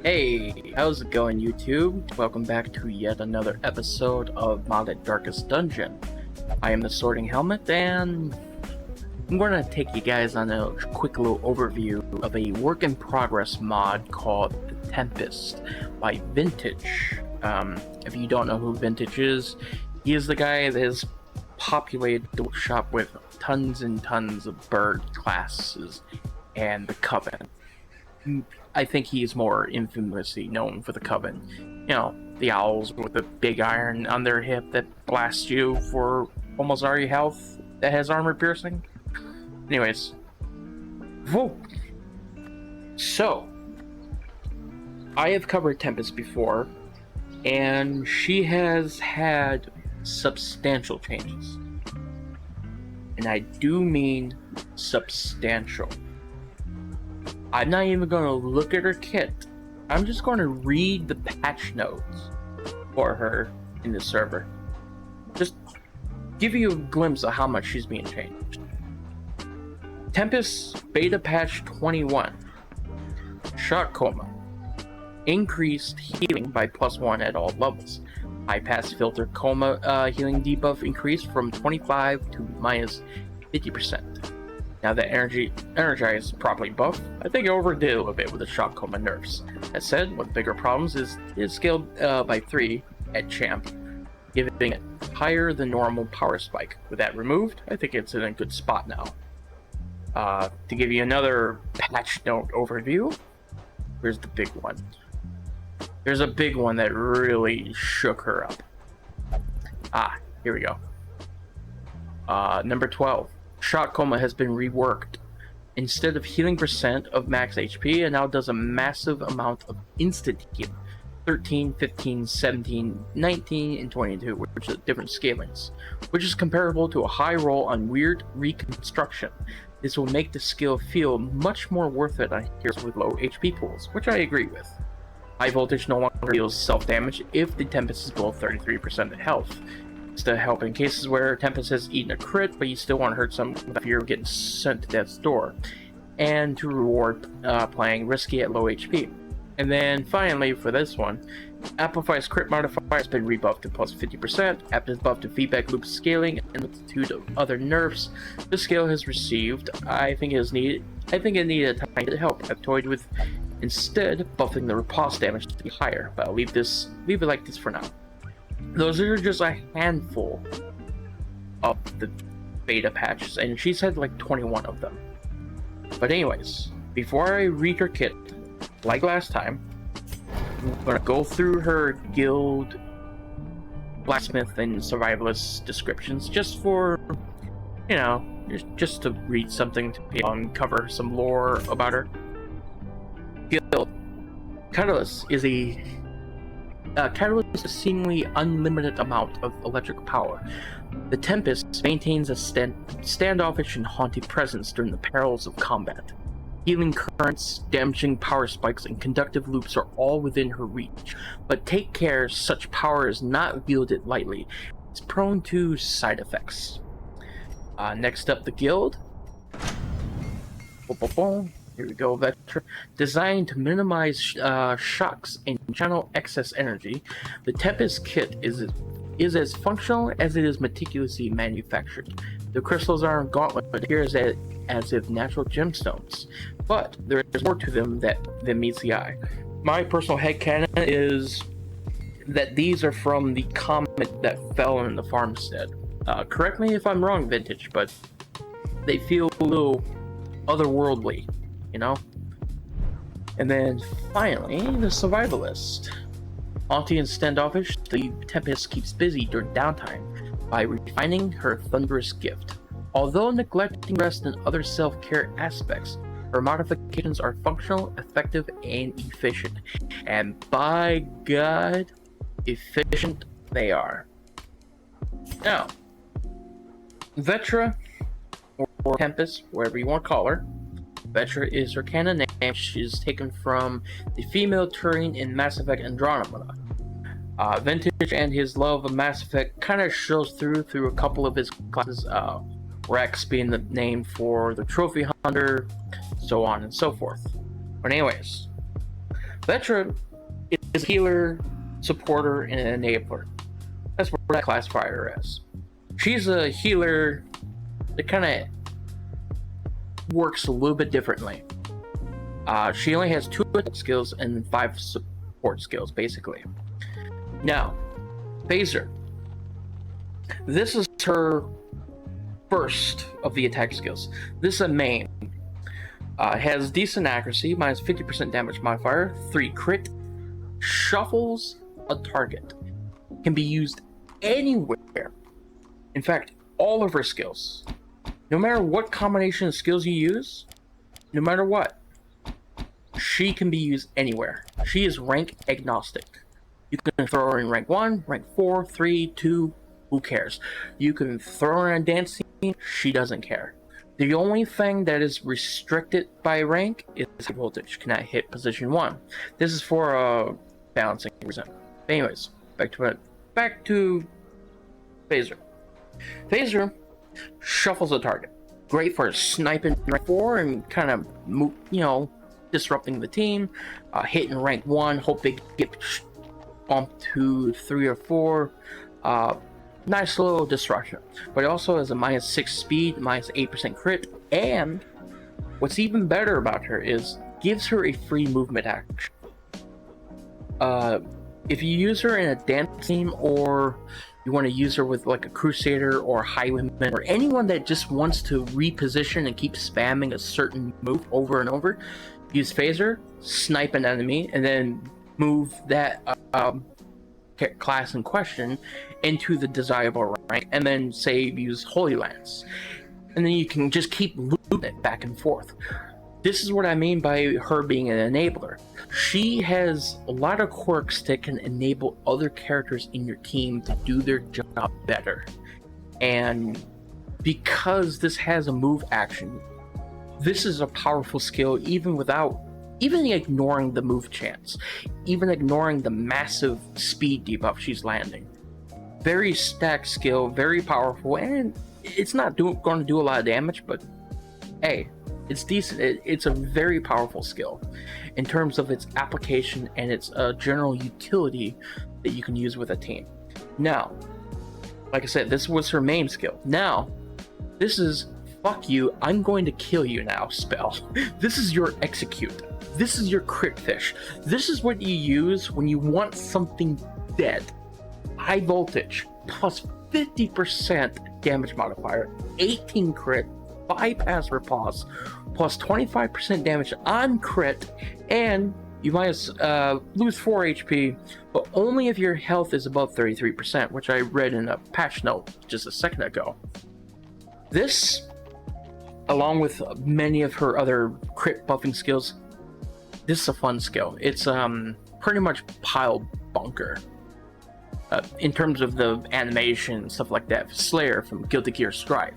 Hey, how's it going, YouTube? Welcome back to yet another episode of Modded Darkest Dungeon. I am the Sorting Helmet, and I'm going to take you guys on a quick little overview of a work-in-progress mod called the Tempest by Vintage. If you don't know who Vintage is, he is the guy that has populated the workshop with tons and tons of bird classes and the Coven. I think he's more infamously known for the Coven. You know, the owls with the big iron on their hip that blasts you for almost all your health that has armor piercing. Anyways. Whoa. So, I have covered Tempest before, and she has had substantial changes. And I do mean substantial. I'm not even going to look at her kit. I'm just going to read the patch notes for her in the server. Just give you a glimpse of how much she's being changed. Tempest Beta Patch 21. Shock Coma. Increased healing by +1 at all levels. Bypass filter coma healing debuff increased from 25 to -50%. Now that energized properly buff, I think I overdid a bit with the shock coma nerfs. That said, one of the bigger problems is scaled by 3 at champ, giving it higher than normal power spike. With that removed, I think it's in a good spot now. To give you another patch note overview, here's the big one. There's a big one that really shook her up. Here we go. Number 12. Shock Coma has been reworked. Instead of healing percent of max HP, it now does a massive amount of instant heal. 13, 15, 17, 19, and 22, which are different scalings, which is comparable to a high roll on Weird Reconstruction. This will make the skill feel much more worth it on heroes with low HP pools, which I agree with. High Voltage no longer deals self-damage if the Tempest is below 33% of health. To help in cases where Tempest has eaten a crit, but you still want to hurt some if you're getting sent to death's door, and to reward playing risky at low HP. And then finally, for this one, Amplify's crit modifier has been rebuffed to +50%, after buff to feedback loop scaling, and a multitude of other nerfs the scale has received. I think it needed a tiny bit of help. I've toyed with instead buffing the riposte damage to be higher, but I'll leave it like this for now. Those are just a handful of the beta patches, and she's had like 21 of them. But anyways, before I read her kit, like last time, I'm gonna go through her guild, blacksmith, and survivalist descriptions, just for, you know, just to read something to uncover some lore about her. Guild Catalyst is a seemingly unlimited amount of electric power. The Tempest maintains a standoffish and haunting presence during the perils of combat. Healing currents, damaging power spikes, and conductive loops are all within her reach, but take care, such power is not wielded lightly. It's prone to side effects. Next up, the guild. Here we go, Vetra. Designed to minimize shocks and channel excess energy, the Tempest kit is as functional as it is meticulously manufactured. The crystals are in gauntlet, but appear as if natural gemstones, but there is more to them than meets the eye. My personal headcanon is that these are from the comet that fell in the farmstead. Correct me if I'm wrong, Vintage, but they feel a little otherworldly, you know? And then finally, the survivalist. Auntie and standoffish, the Tempest keeps busy during downtime by refining her thunderous gift. Although neglecting rest and other self-care aspects, her modifications are functional, effective, and efficient. And by God, efficient they are. Now, Vetra, or Tempest, whatever you want to call her, Vetra is her canon name. She's taken from the female Turing in Mass Effect Andromeda. Vintage and his love of Mass Effect kind of shows through a couple of his classes, Rex being the name for the trophy hunter, so on and so forth. But anyways, Veteran is a healer, supporter, and an enabler. That's what I classify her as. She's a healer that kind of works a little bit differently. She only has 2 attack skills and 5 support skills, basically. Now, Phaser. This is her first of the attack skills. This is a main. Has decent accuracy, minus 50% damage modifier, 3 crit, shuffles a target. Can be used anywhere. In fact, all of her skills. No matter what combination of skills you use, no matter what, she can be used anywhere. She is rank agnostic. You can throw her in rank 1, rank 4, 3, 2, who cares? You can throw her in a dance scene, she doesn't care. The only thing that is restricted by rank is high voltage. Cannot hit position 1. This is for a balancing reason. Anyways, back to Phaser. Phaser shuffles a target. Great for sniping rank 4 and kind of, disrupting the team. Hitting rank 1, hope they get bumped to 3 or 4. Nice little disruption. But it also has a minus 6 speed, minus 8% crit, and what's even better about her is gives her a free movement action. If you use her in a dance team, or you want to use her with like a crusader or highwayman, or anyone that just wants to reposition and keep spamming a certain move over and over, use Phaser, snipe an enemy, and then move that class in question into the desirable rank, and then say use Holy Lance, and then you can just keep looping it back and forth. This is what I mean by her being an enabler. She has a lot of quirks that can enable other characters in your team to do their job better. And because this has a move action, this is a powerful skill even ignoring the move chance, even ignoring the massive speed debuff she's landing. Very stacked skill, very powerful, and it's not going to do a lot of damage, but hey, it's decent. It's a very powerful skill in terms of its application and its general utility that you can use with a team. Now, like I said, this was her main skill. Now, this is fuck you, I'm going to kill you now spell. This is your execute. This is your crit fish. This is what you use when you want something dead. High voltage, plus 50% damage modifier, 18 crit, 5 pass repulse, plus 25% damage on crit, and you might lose 4 HP, but only if your health is above 33%, which I read in a patch note just a second ago. This, along with many of her other crit buffing skills, this is a fun skill. It's pretty much pile bunker. In terms of the animation and stuff like that, Slayer from Guilty Gear Strive.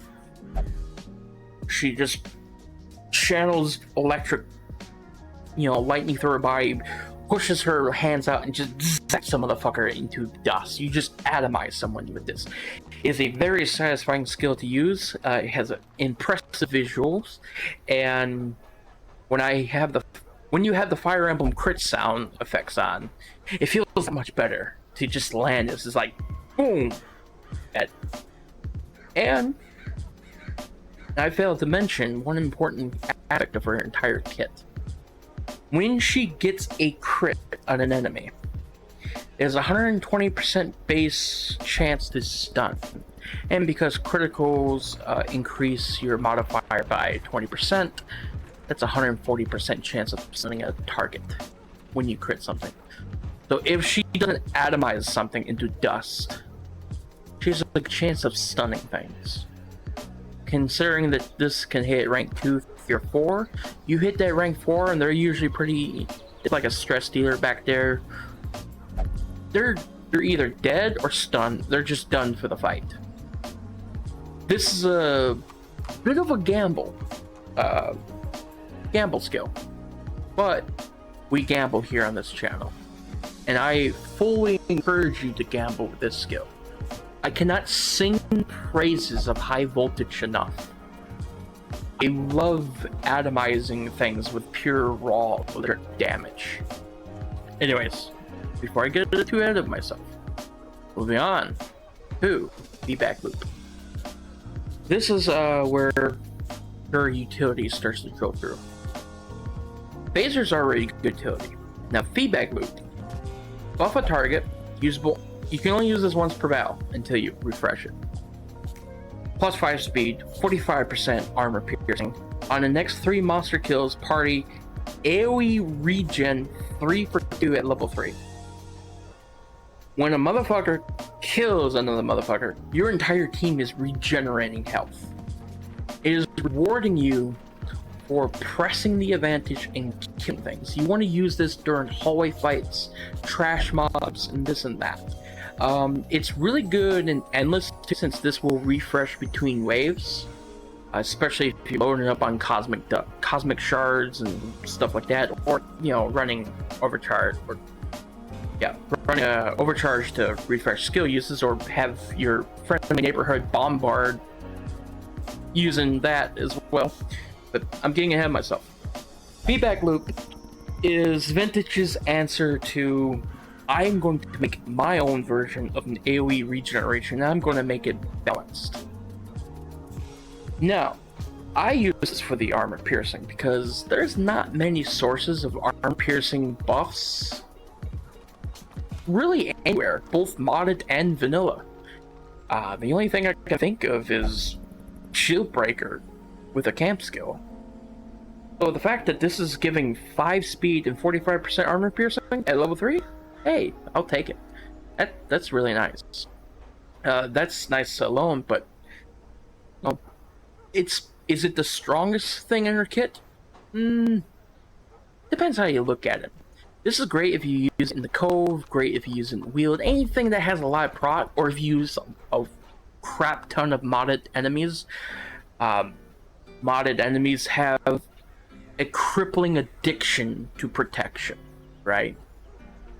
She just channels electric, lightning through her body, pushes her hands out and just zaps some motherfucker into dust. You just atomize someone with this. It's a very satisfying skill to use. It has impressive visuals, and when you have the Fire Emblem crit sound effects on, it feels that much better to just land. This is like boom. And I failed to mention one important aspect of her entire kit. When she gets a crit on an enemy, there's a 120% base chance to stun. And because criticals increase your modifier by 20%, that's a 140% chance of stunning a target when you crit something. So if she doesn't atomize something into dust, she has a chance of stunning things. Considering that this can hit rank 2, 3, or 4, you hit that rank 4 and they're usually it's like a stress dealer back there. They're either dead or stunned. They're just done for the fight. This is a bit of a gamble skill, but we gamble here on this channel, and I fully encourage you to gamble with this skill. I cannot sing praises of high voltage enough. I love atomizing things with pure raw damage. Anyways, before I get too ahead of myself, moving on to feedback loop. This is where your utility starts to go through. Phasers are already good utility. Now feedback loop. Buff a target, usable. You can only use this once per battle until you refresh it. Plus 5 speed, 45% armor piercing. On the next 3 monster kills, party AoE regen 3 for 2 at level 3. When a motherfucker kills another motherfucker, your entire team is regenerating health. It is rewarding you for pressing the advantage and killing things. You want to use this during hallway fights, trash mobs, and this and that. It's really good in endless since this will refresh between waves, especially if you're loading up on cosmic shards and stuff like that, or running overcharge running overcharge to refresh skill uses, or have your friendly neighborhood bombard using that as well. But I'm getting ahead of myself. Feedback loop is Vintage's answer to, I'm going to make my own version of an AoE regeneration, and I'm going to make it balanced. Now, I use this for the armor piercing because there's not many sources of armor piercing buffs really anywhere, both modded and vanilla. The only thing I can think of is Shield Breaker with a camp skill. So the fact that this is giving 5 speed and 45% armor piercing at level 3, hey, I'll take it. That's really nice. That's nice alone, but is it the strongest thing in her kit? Depends how you look at it. This is great if you use it in the Cove, great if you use it in Wield, anything that has a lot of prot, or if you use a crap ton of modded enemies. Modded enemies have a crippling addiction to protection, right?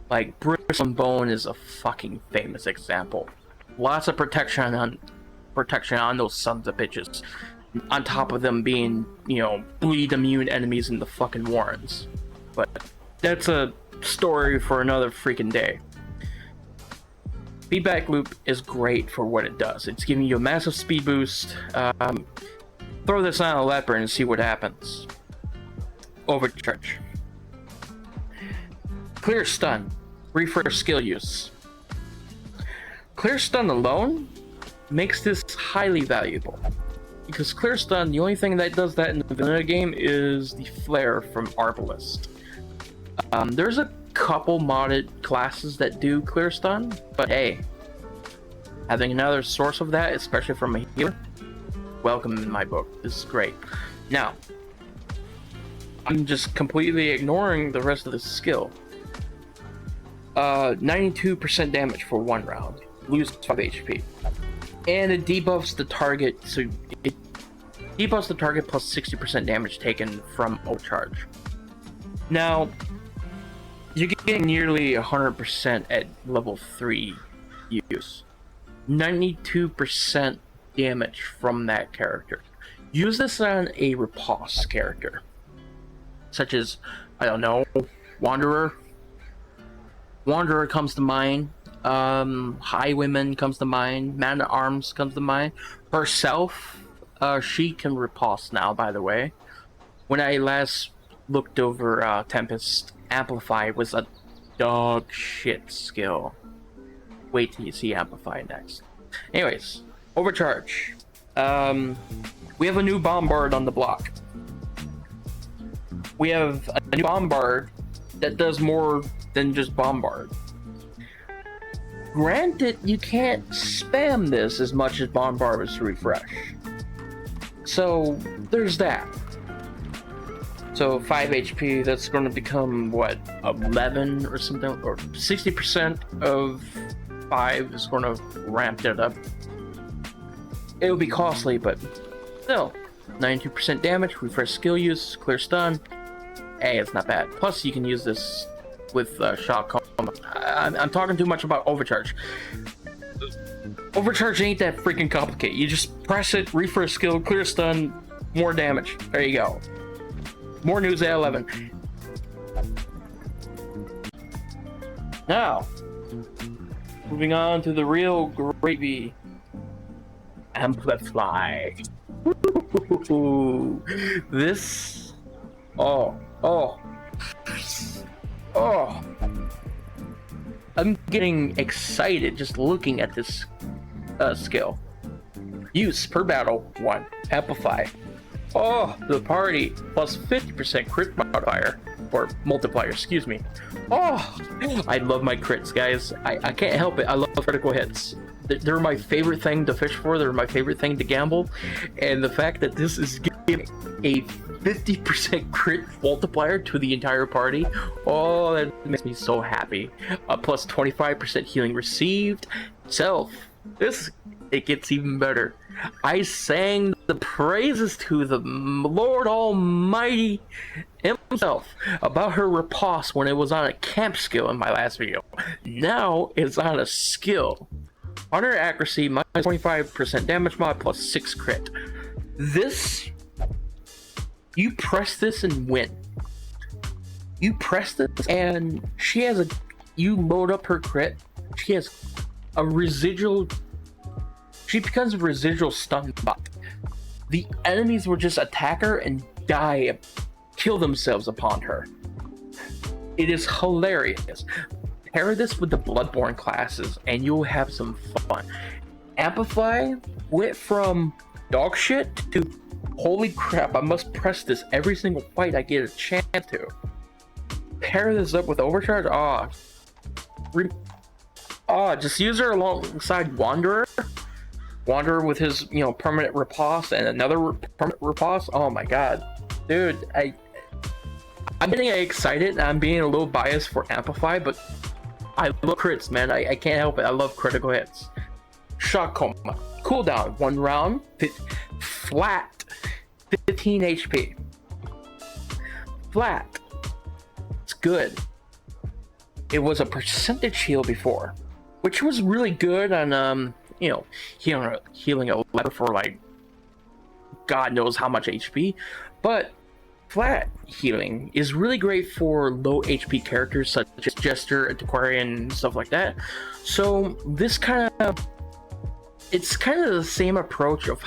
Like Bristle and Bone is a fucking famous example. Lots of protection on those sons of bitches. On top of them being, bleed immune enemies in the fucking Warrens. But that's a story for another freaking day. Feedback loop is great for what it does. It's giving you a massive speed boost. Throw this on a leopard and see what happens. Overcharge. Clear stun. Refresh skill use. Clear stun alone makes this highly valuable. Because clear stun, the only thing that does that in the vanilla game is the flare from Arbalest. There's a couple modded classes that do clear stun, but hey, having another source of that, especially from a healer, welcome in my book. This is great. Now, I'm just completely ignoring the rest of the skill. 92% damage for 1 round. Lose 5 HP. And it debuffs the target, so it debuffs the target plus 60% damage taken from overcharge. Now, you're getting nearly 100% at level 3 use. 92% damage from that character. Use this on a riposte character, such as, I don't know, Wanderer. Wanderer comes to mind. Highwayman comes to mind. Man at Arms comes to mind. Herself, she can riposte now, by the way. When I last looked over Tempest, Amplify was a dog shit skill. Wait till you see Amplify next. Anyways, Overcharge. We have a new Bombard on the block. We have a new Bombard that does more than just Bombard. Granted, you can't spam this as much as Bombard was refresh. So, there's that. So 5 HP, that's going to become, what, 11 or something? Or 60% of 5 is going to ramp it up. It'll be costly, but still. 92% damage, refresh skill use, clear stun. Hey, it's not bad. Plus, you can use this with shock coma. I'm talking too much about Overcharge. Overcharge ain't that freaking complicated. You just press it, refresh skill, clear stun, more damage. There you go. More news at 11. Now, moving on to the real gravy. Amplify. This. Oh. I'm getting excited just looking at this skill. Use per battle 1. Amplify. Oh, the party plus 50% crit modifier or multiplier, excuse me. Oh, I love my crits, guys. I can't help it. I love critical hits. They're my favorite thing to fish for. They're my favorite thing to gamble. And the fact that this is giving a 50% crit multiplier to the entire party, oh, that makes me so happy. Plus 25% healing received. It gets even better. I sang the praises to the Lord Almighty himself about her riposte when it was on a camp skill in my last video. Now it's on a skill. On her accuracy, minus 25% damage mod plus 6 crit. This, you press this and win. You press this and she has you load up her crit. She has a residual. She becomes a residual stun bot. The enemies will just attack her and die, kill themselves upon her. It is hilarious. Pair this with the Bloodborne classes and you'll have some fun. Amplify went from dog shit to holy crap, I must press this every single fight I get a chance to. Pair this up with Overcharge. Just use her alongside Wanderer with his, permanent riposte and another permanent riposte. Oh my god, dude, I'm getting excited and I'm being a little biased for Amplify, but I love crits, man. I can't help it. I love critical hits. Shock Coma. Cooldown 1 round. Flat 15 HP. Flat. It's good. It was a percentage heal before, which was really good on healing a level for like God knows how much HP, but flat healing is really great for low HP characters such as Jester, Antiquarian, and stuff like that. So this it's kind of the same approach of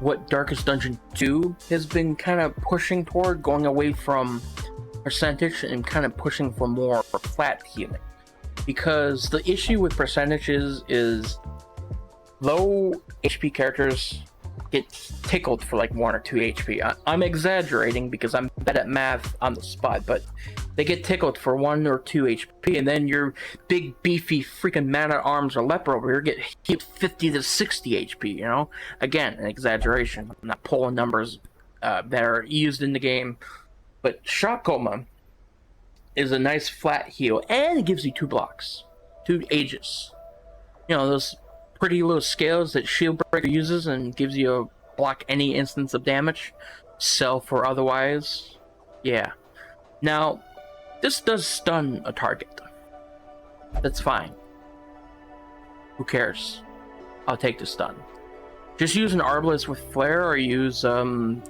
what Darkest Dungeon 2 has been kind of pushing toward, going away from percentage and kind of pushing for more flat healing. Because the issue with percentages is low HP characters get tickled for like 1 or 2 HP. I'm exaggerating because I'm bad at math on the spot, but they get tickled for 1 or 2 HP, and then your big beefy freaking man-at-arms or leper over here get healed 50 to 60 HP, Again, an exaggeration. I'm not pulling numbers that are used in the game. But Shock Coma is a nice flat heal, and it gives you 2 blocks. 2 Aegis. Those pretty little scales that Shieldbreaker uses and gives you a block any instance of damage, self or otherwise. Yeah. Now, this does stun a target. That's fine. Who cares? I'll take the stun. Just use an Arbalest with Flare, or use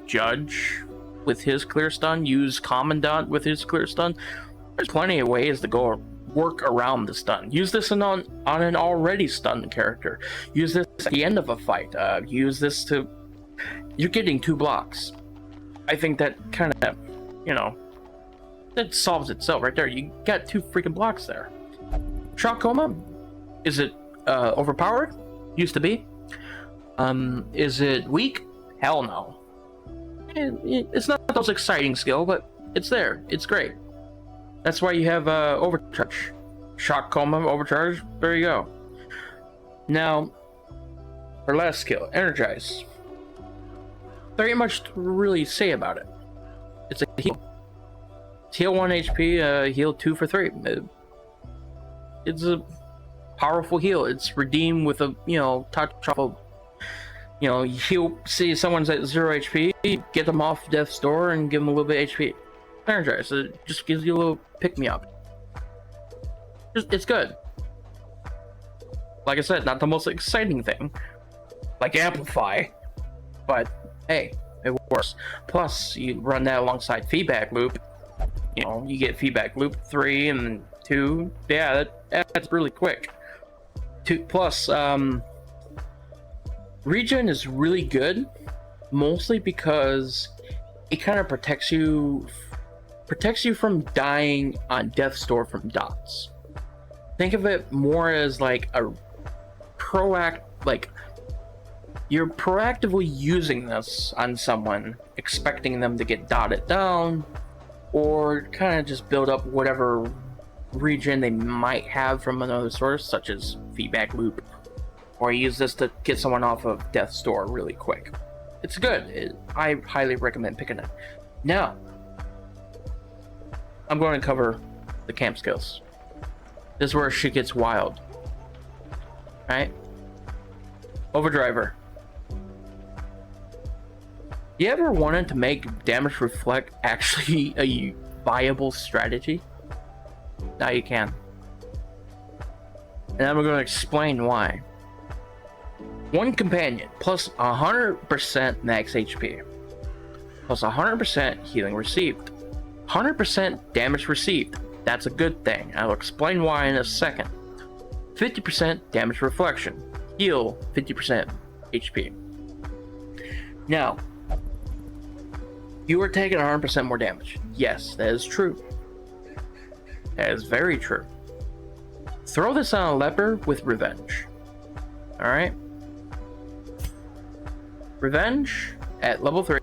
Judge with his clear stun. Use Commandant with his clear stun. There's plenty of ways to work around the stun. Use this on an already stunned character. Use this at the end of a fight. Use this to... You're getting 2 blocks. I think that kind of, that solves itself right there. You got 2 freaking blocks there. Shock Coma, is it overpowered? Used to be. Is it weak? Hell no. It's not the most exciting skill, but it's there. It's great. That's why you have Overcharge. Shock Coma, Overcharge, there you go. Now, our last skill, Energize. There ain't much to really say about it. It's a heal. It's heal 1 HP, heal 2 for 3. It's a powerful heal. It's redeemed with a, touch off of, heal, see someone's at 0 HP, get them off death's door and give them a little bit of HP. Energize, it just gives you a little pick-me-up. It's good. Like I said, not the most exciting thing, like Amplify, but hey, it works. Plus, you run that alongside Feedback Loop. You get Feedback Loop 3 and 2. Yeah, that's really quick. 2 plus regen is really good, mostly because it kind of protects you from dying on death's door from dots. Think of it more as like a you're proactively using this on someone, expecting them to get dotted down, or kind of just build up whatever regen they might have from another source, such as feedback loop, or use this to get someone off of death's door really quick. It's good. I highly recommend picking it. Now, I'm going to cover the camp skills. This is where shit gets wild. Alright? Overdriver. You ever wanted to make damage reflect actually a viable strategy? Now you can. And I'm going to explain why. One companion plus 100% max HP plus 100% healing received. 100% damage received. That's a good thing. I'll explain why in a second. 50% damage reflection. Heal 50% HP. Now, you are taking 100% more damage. Yes, that is true. That is very true. Throw this on a leper with revenge. Alright? Revenge at level 3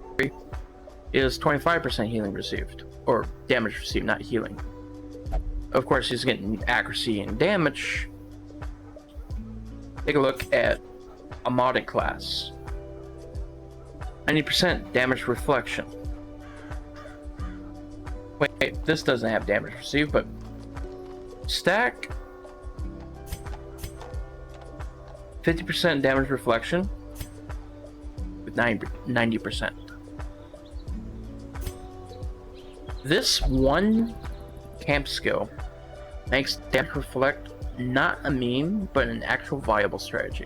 is 25% healing received. Or damage received, not healing. Of course, he's getting accuracy and damage. Take a look at a modded class. 90% damage reflection. Wait, this doesn't have damage received, but stack 50% damage reflection with 90%. This one camp skill makes damage reflect not a meme, but an actual viable strategy.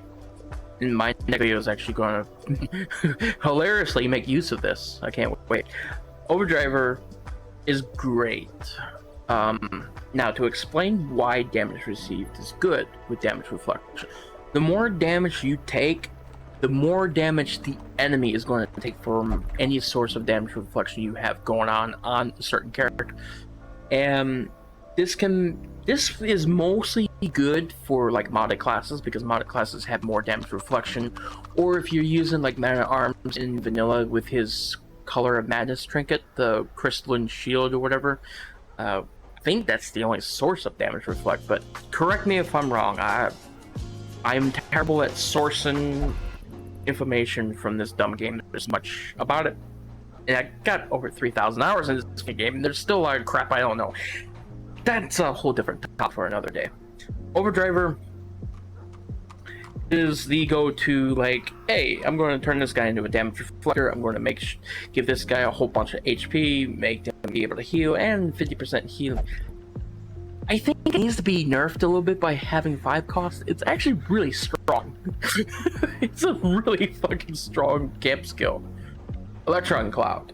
And my next video is actually going to hilariously make use of this. I can't wait. Overdriver is great. Now, to explain why damage received is good with damage reflection. The more damage you take, the more damage the enemy is going to take from any source of damage reflection you have going on a certain character. And this is mostly good for like modded classes, because modded classes have more damage reflection, or if you're using like Man at Arms in vanilla with his Color of Madness trinket, the crystalline shield or whatever. I think that's the only source of damage reflect, but correct me if I'm wrong. I'm terrible at sourcing information from this dumb game. There's much about it, and I got over 3,000 hours in this game, and there's still a lot of crap I don't know. That's a whole different topic for another day. Overdriver is the go-to, like, hey, I'm going to turn this guy into a damage reflector. I'm going to give this guy a whole bunch of HP, make him be able to heal, and 50% healing. I think it needs to be nerfed a little bit by having 5 cost. It's actually really strong. It's a really fucking strong camp skill. Electron Cloud.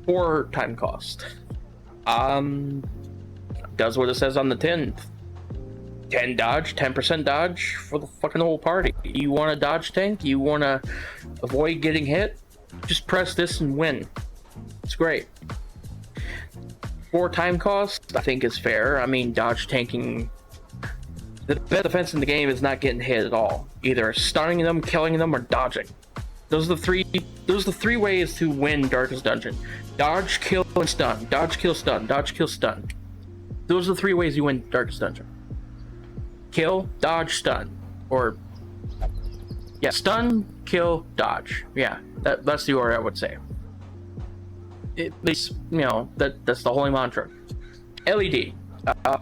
4 time cost. Does what it says on the tin. 10 dodge, 10% dodge for the fucking whole party. You want to dodge tank? You want to avoid getting hit? Just press this and win. It's great. 4 time cost, I think, is fair. I mean, dodge tanking, the best defense in the game is not getting hit at all. Either stunning them, killing them, or dodging. Those are the three ways to win Darkest Dungeon. Dodge, kill, and stun. Dodge, kill, stun. Dodge, kill, stun. Those are the 3 ways you win Darkest Dungeon. Kill, dodge, stun. Or, yeah, stun, kill, dodge. Yeah, that's the order I would say. At least, you know, that's the holy mantra. LED.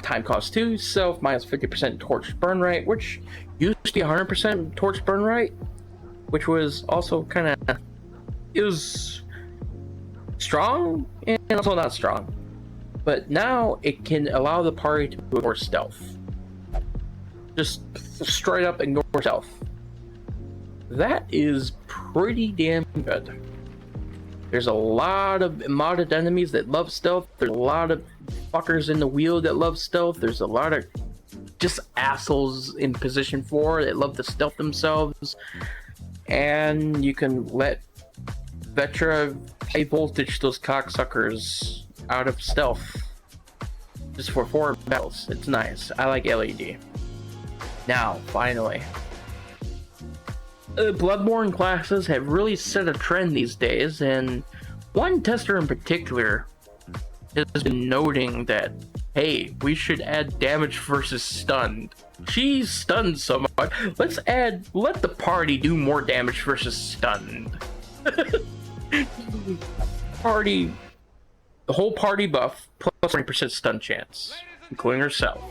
Time cost 2, self minus 50% torch burn rate, which used to be 100% torch burn rate, which was also kind of, it was strong and also not strong. But now it can allow the party to ignore stealth. Just straight up ignore stealth. That is pretty damn good. There's a lot of modded enemies that love stealth. There's a lot of fuckers in the wheel that love stealth. There's a lot of just assholes in position 4 that love to stealth themselves. And you can let Vetra high voltage those cocksuckers out of stealth just for 4 battles. It's nice. I like LED. Now, finally, Bloodborne classes have really set a trend these days, and one tester in particular has been noting that, hey, we should add damage versus stunned. She's stunned so much. Let the party do more damage versus stunned. The whole party buff plus 20% stun chance, including herself.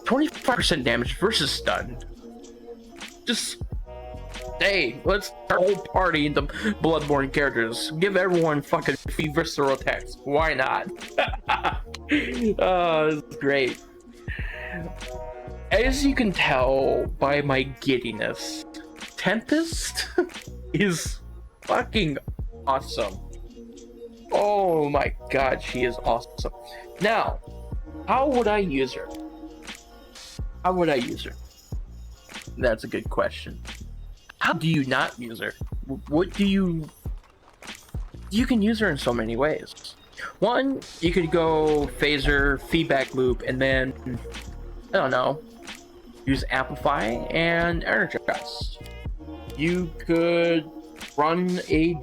25% damage versus stunned. Just, hey, let's our whole party into Bloodborne characters. Give everyone fucking visceral attacks. Why not? Oh, this is great. As you can tell by my giddiness, Tempest is fucking awesome. Oh my god, she is awesome. Now, how would I use her? How would I use her? That's a good question. How do you not use her? What do you... You can use her in so many ways. One, you could go phaser, feedback loop, and then, I don't know, use amplify and energize. You could run you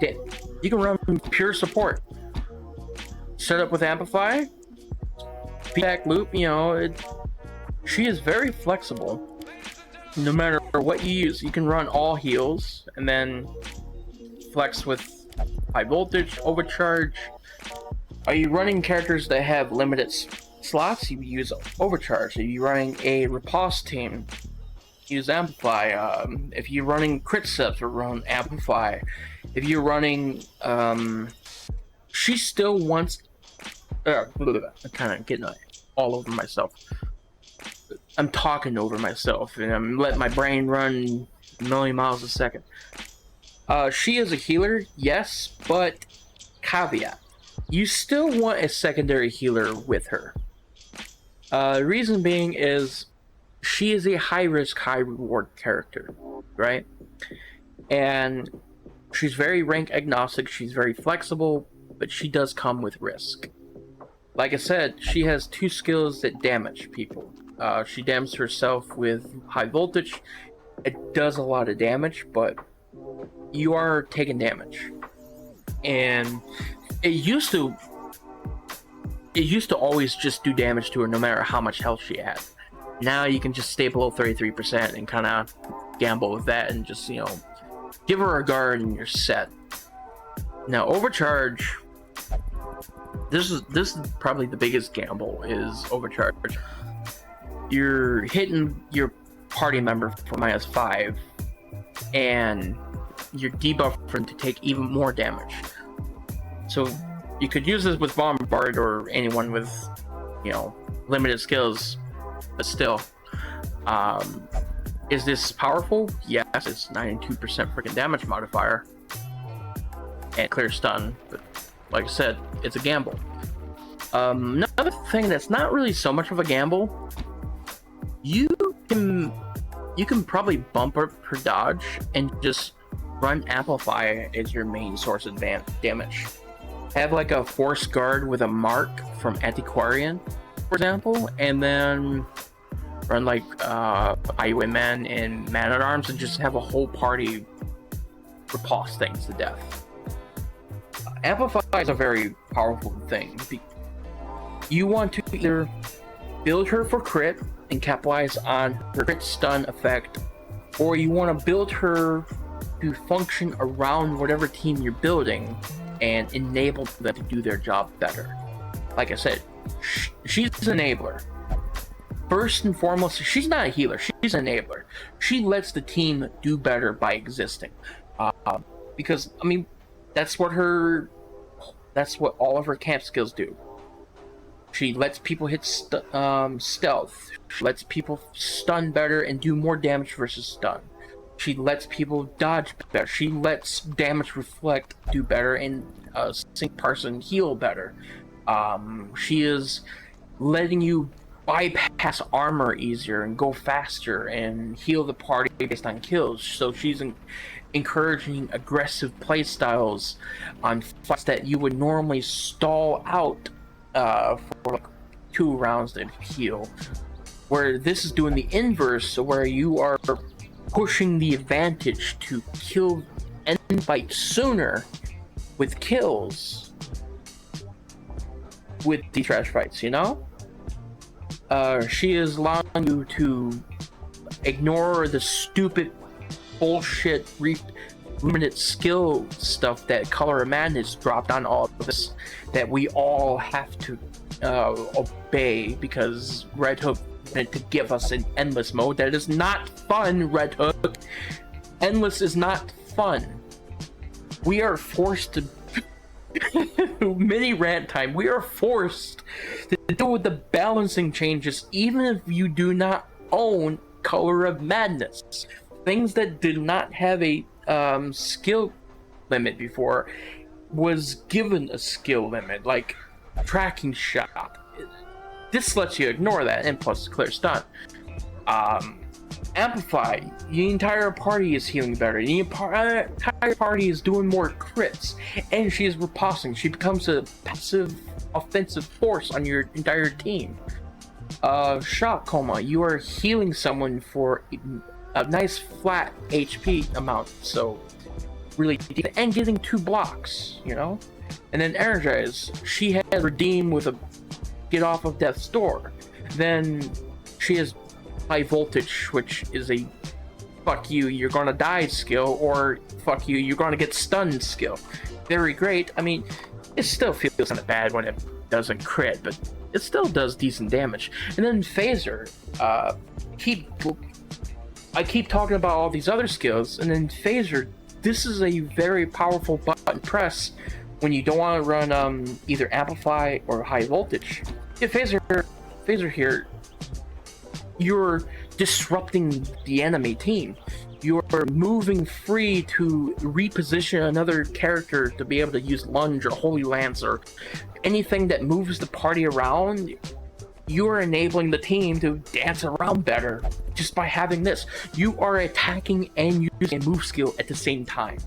can run pure support. Set up with amplify, feedback loop, you know, she is very flexible. No matter what you use, you can run all heals and then flex with high voltage, overcharge. Are you running characters that have limited slots? You use overcharge. Are you running a riposte team? Use amplify. If you're running crit steps, or run amplify. If you're running, she still wants. I'm kind of getting all over myself. I'm talking over myself, and I'm letting my brain run a million miles a second. She is a healer, yes, but caveat: you still want a secondary healer with her. Reason being is she is a high risk, high reward character, right? And she's very rank agnostic, she's very flexible, but she does come with risk. Like I said, she has 2 skills that damage people. She damages herself with high voltage. It does a lot of damage, but you are taking damage. And it used to always just do damage to her no matter how much health she had. Now you can just stay below 33% and kind of gamble with that and just, you know, give her a guard and you're set. Now overcharge, this is probably the biggest gamble, is overcharge. You're hitting your party member for -5 and you're debuffing to take even more damage. So you could use this with Bombard or anyone with, you know, limited skills, but still. Is this powerful? Yes, it's 92% freaking damage modifier and clear stun, but like I said, it's a gamble. Another thing that's not really so much of a gamble, you can probably bump up her dodge and just run amplify as your main source of damage. Have like a force guard with a mark from Antiquarian, for example, and then run like IUA men and Man at Arms and just have a whole party riposte things to death. Amplify is a very powerful thing. You want to either build her for crit and capitalize on her crit stun effect, or you want to build her to function around whatever team you're building and enable them to do their job better. Like I said, she's an enabler. First and foremost, she's not a healer, she's an enabler. She lets the team do better by existing. Because, I mean, that's what all of her camp skills do. She lets people hit stealth. She lets people stun better and do more damage versus stun. She lets people dodge better. She lets damage reflect do better, and sync person heal better. She is letting you bypass armor easier and go faster and heal the party based on kills. So she's encouraging aggressive playstyles on fights that you would normally stall out for like 2 rounds to heal. Where this is doing the inverse, where you are pushing the advantage to kill and fight sooner with kills with the trash fights, you know? She is allowing you to ignore the stupid bullshit limited skill stuff that Color of Madness dropped on all of this that we all have to obey because Red Hook meant to give us an endless mode. That is not fun, Red Hook. Endless is not fun. We are forced to mini rant time. We are forced to deal with the balancing changes even if you do not own Color of Madness. Things that did not have a skill limit before was given a skill limit, like tracking shot. This lets you ignore that, and plus clear stun. Amplify, the entire party is healing better. The entire party is doing more crits, and she is riposting. She becomes a passive offensive force on your entire team. Shock coma, you are healing someone for a nice flat HP amount, so really deep, and getting 2 blocks, you know. And then energize, she has redeem with a get off of death's door. Then she has high voltage, which is a fuck you, you're gonna die skill, or fuck you, you're gonna get stunned skill. Very great. I mean, it still feels kind of bad when it doesn't crit, but it still does decent damage. And then phaser, I keep talking about all these other skills, and then phaser, this is a very powerful button press when you don't want to run either amplify or high voltage. Yeah, phaser here, you're disrupting the enemy team. You're moving free to reposition another character to be able to use lunge or holy lance or anything that moves the party around. You are enabling the team to dance around better just by having this. You are attacking and using a move skill at the same time,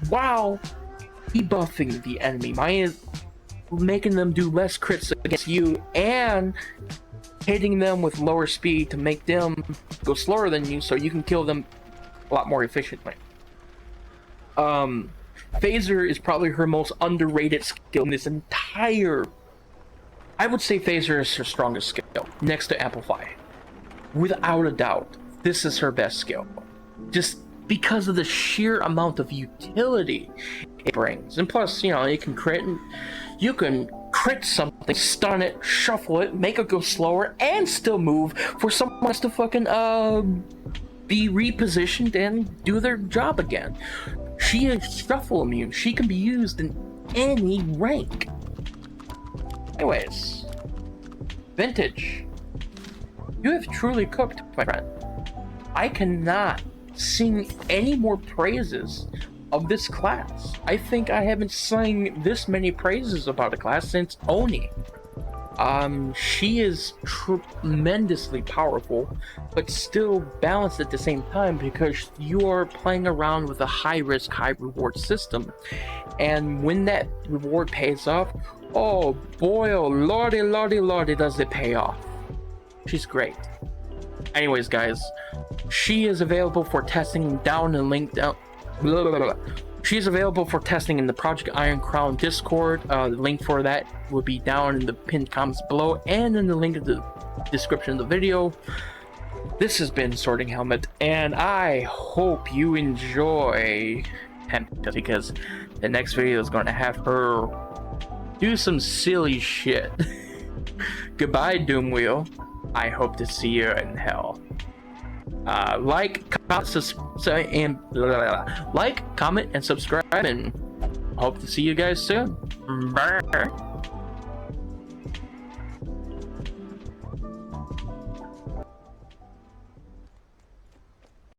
while debuffing the enemy. Mine is making them do less crits against you and hitting them with lower speed to make them go slower than you, so you can kill them a lot more efficiently. Phaser is probably her most underrated skill in this entire. I would say Phaser is her strongest skill, next to Amplify. Without a doubt, this is her best skill. Just because of the sheer amount of utility it brings. And plus, you know, you can crit something, stun it, shuffle it, make it go slower, and still move for someone else to fucking be repositioned and do their job again. She is shuffle immune. She can be used in any rank. Anyways, Vintage, you have truly cooked, my friend. I cannot sing any more praises of this class. I think I haven't sung this many praises about a class since Oni. She is tremendously powerful, but still balanced at the same time because you are playing around with a high-risk, high-reward system. And when that reward pays off, oh boy, oh lordy, lordy, lordy, does it pay off. She's great. Anyways, guys, she is available for testing down and link down. Blah, blah, blah. She's available for testing in the Project Iron Crown Discord. The link for that will be down in the pinned comments below and in the link in the description of the video. This has been Sorting Helmet, and I hope you enjoy Tempest, because the next video is going to have her do some silly shit. Goodbye, Doomwheel. I hope to see you in hell. Like, comment, and subscribe, and hope to see you guys soon. Bye.